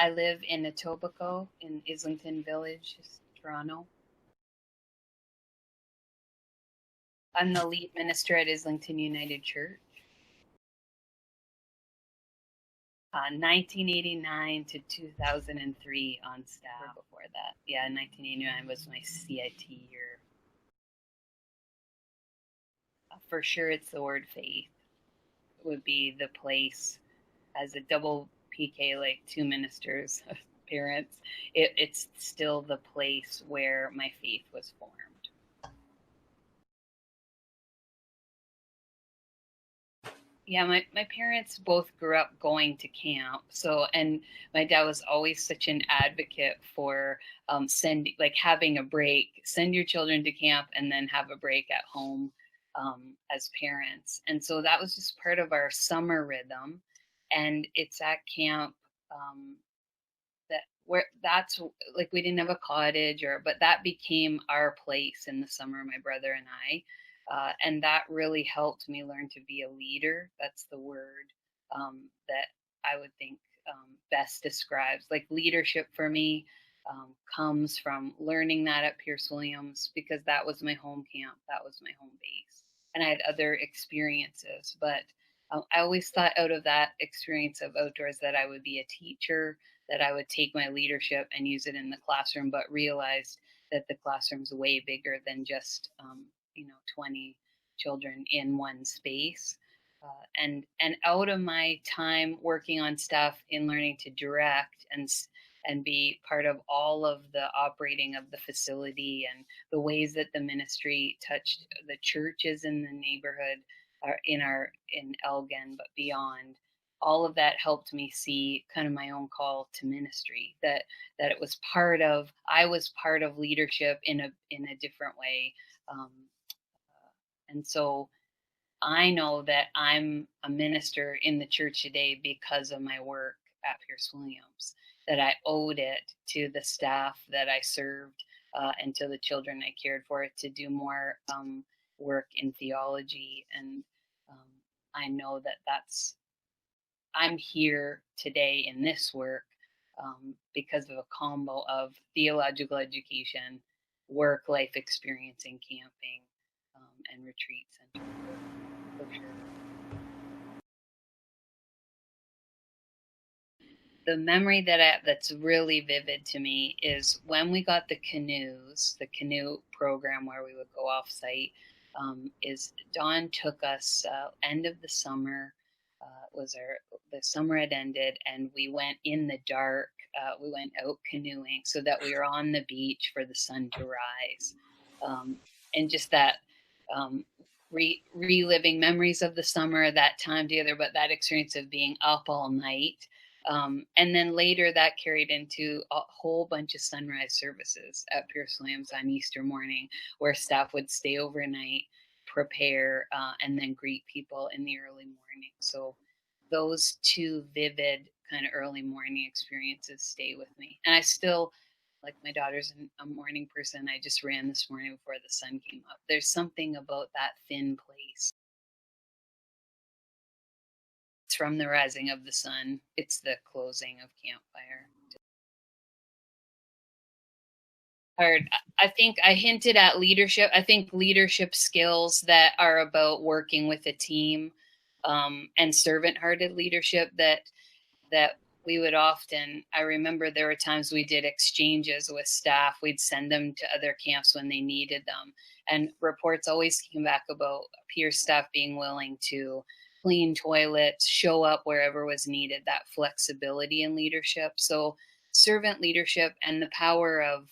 I live in Etobicoke in Islington Village, Toronto. I'm the lead minister at Islington United Church. 1989 to 2003 on staff. Before that, yeah, 1989 was my CIT year. For sure, it's the word faith. It would be the place as a double PK, like two ministers, parents. It's still the place where my faith was formed. Yeah, my parents both grew up going to camp. So, and my dad was always such an advocate for having a break, send your children to camp and then have a break at home as parents. And so that was just part of our summer rhythm. And it's at camp that's like we didn't have a cottage but that became our place in the summer, my brother and I. And that really helped me learn to be a leader. That's the word that I would think best describes like leadership for me. Comes from learning that at Pearce Williams, because that was my home camp, that was my home base, and I had other experiences, but I always thought out of that experience of outdoors that I would be a teacher, that I would take my leadership and use it in the classroom, but realized that the classroom's way bigger than just 20 children in one space. And out of my time working on stuff in learning to direct and be part of all of the operating of the facility and the ways that the ministry touched the churches in the neighborhood, in Elgin, but beyond. All of that helped me see kind of my own call to ministry. That it was I was part of leadership in a different way, and so I know that I'm a minister in the church today because of my work at Pearce Williams. That I owed it to the staff that I served and to the children I cared for to do more work in theology. And I know that I'm here today in this work because of a combo of theological education, work life experience in camping, and retreat center work, for sure. The memory that's really vivid to me is when we got the canoe program where we would go off site. Is Dawn took us end of the summer. The summer had ended, and we went in the dark. We went out canoeing so that we were on the beach for the sun to rise, and just that reliving memories of the summer, that time together, but that experience of being up all night. And then later that carried into a whole bunch of sunrise services at Pearce Williams on Easter morning, where staff would stay overnight, prepare, and then greet people in the early morning. So those two vivid kind of early morning experiences stay with me. And I still, like, my daughter's a morning person. I just ran this morning before the sun came up. There's something about that thin place. It's from the rising of the sun. It's the closing of campfire. Hard. I think I hinted at leadership. I think leadership skills that are about working with a team, and servant-hearted leadership that we would often, I remember there were times we did exchanges with staff. We'd send them to other camps when they needed them. And reports always came back about Pearce staff being willing to clean toilets, show up wherever was needed, that flexibility in leadership. So servant leadership and the power of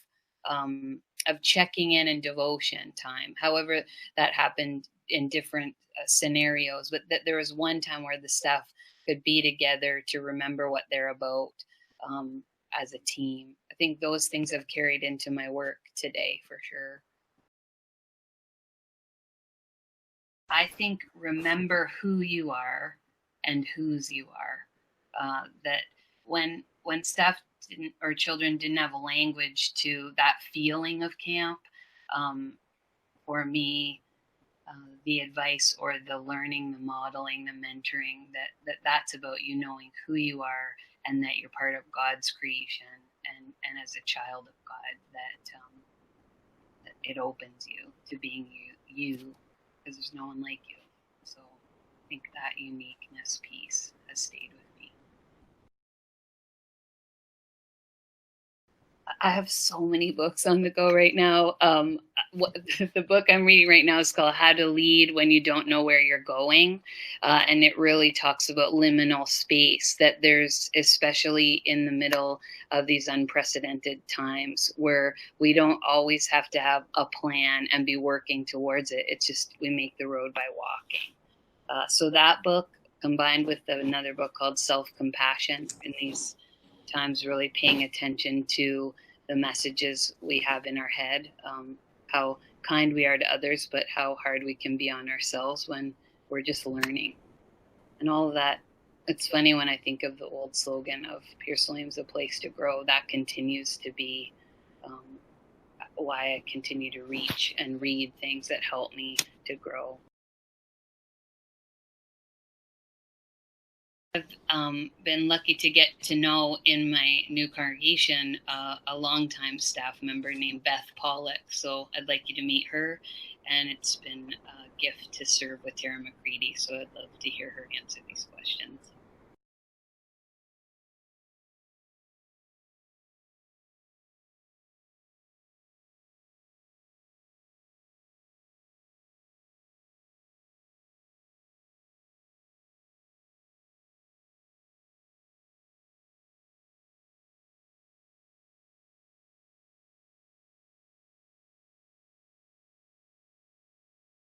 checking in and devotion time. However, that happened in different scenarios, but that there was one time where the staff could be together to remember what they're about as a team. I think those things have carried into my work today for sure. I think remember who you are and whose you are. That when staff didn't, or children didn't have a language to that feeling of camp, for me, the advice or the learning, the modeling, the mentoring, that's about you knowing who you are and that you're part of God's creation, and as a child of God, that it opens you to being you, because there's no one like you. So I think that uniqueness piece has stayed with me. I have so many books on the go right now. The book I'm reading right now is called How to Lead When You Don't Know Where You're Going. And it really talks about liminal space, that there's, especially in the middle of these unprecedented times, where we don't always have to have a plan and be working towards it. It's just we make the road by walking. So that book, combined with another book called Self-Compassion, in these times really paying attention to the messages we have in our head, how kind we are to others, but how hard we can be on ourselves when we're just learning. And all of that, it's funny when I think of the old slogan of Pearce Williams, a place to grow, that continues to be why I continue to reach and read things that help me to grow. I've been lucky to get to know in my new congregation a longtime staff member named Beth Pollock. So I'd like you to meet her, and it's been a gift to serve with Tara McCready. So I'd love to hear her answer these questions.